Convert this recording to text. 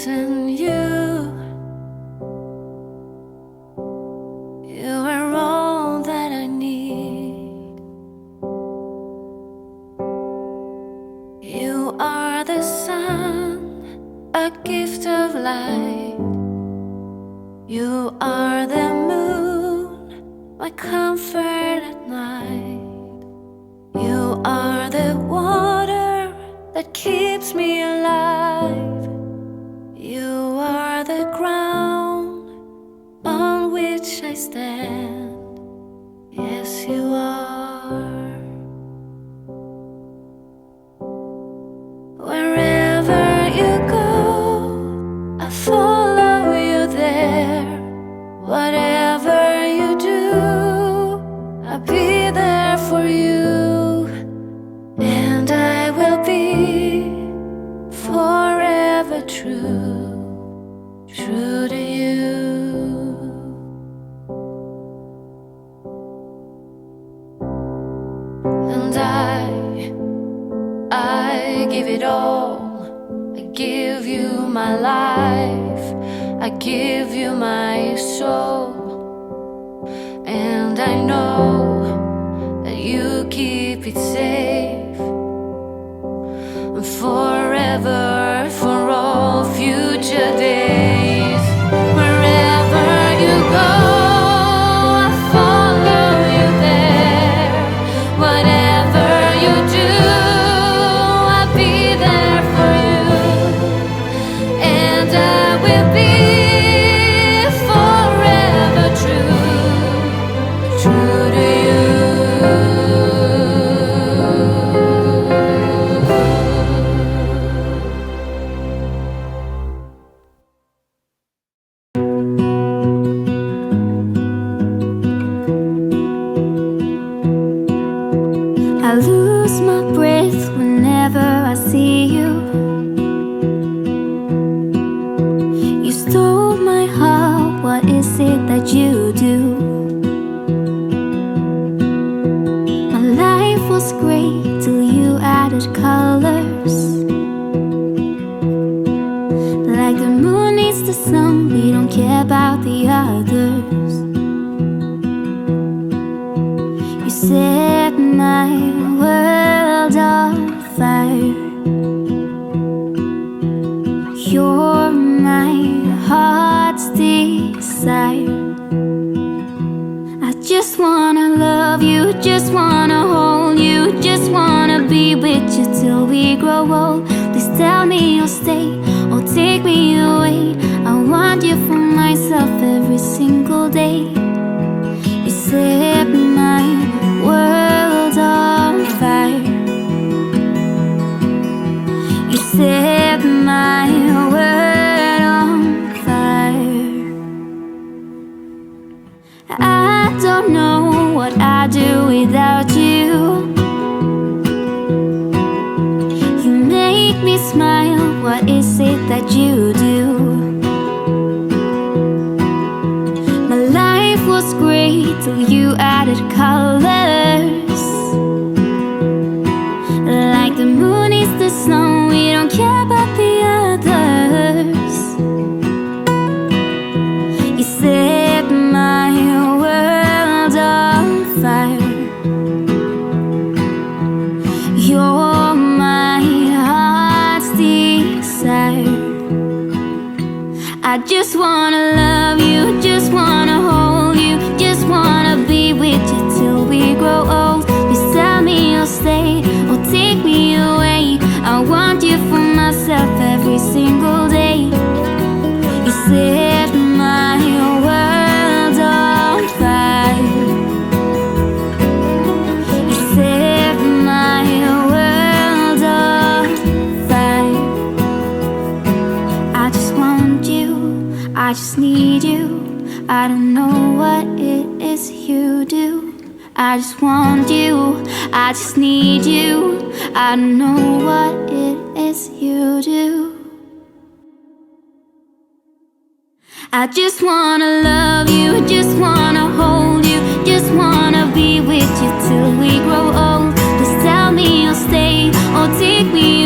in you. You are all that I need. You are the sun, a gift of light. You are the moon, my comfort at night. You are the water that keeps me alive. You are the ground on which I stand. Yes, you are. Wherever you go, I follow you there. Whatever you do, I'll be there for you. And I will be forever true, true to you. And I give it all. I give you my life. I give you my soul. And I know that you keep it safe forever, for all future days. Wherever you go, I follow you there. Whatever you do, I'll be there for you. And I will be forever true, true to you. I lose my breath whenever I see you. You stole my heart, what is it that you do? My life was great till you added colors. Like the moon needs the sun, we don't care about the others. You set my world on fire. You're my heart's desire. I just wanna love you, just wanna hold you, just wanna be with you till we grow old. Please tell me you'll stay or take me away. I want you for myself every single day. You set my world on fire. You set my world on fire. I don't know what I'd do without you. You make me smile, what is it that you do? My life was great till you added colors. Like the moon is the snow, we don't care about the others. You set my world on fire. You're my heart's desire. I just wanna love you, just wanna hold you, just wanna be with you till we grow old. Please tell me you'll stay or take me away. I want you for myself every single day. You set my world on fire. You set my world on fire. I just want you, I just need you. I don't know what it is you do. I just want you, I just need you. I don't know what it is you do. I just wanna love you, just wanna hold you, just wanna be with you till we grow old. Please tell me you'll stay or take me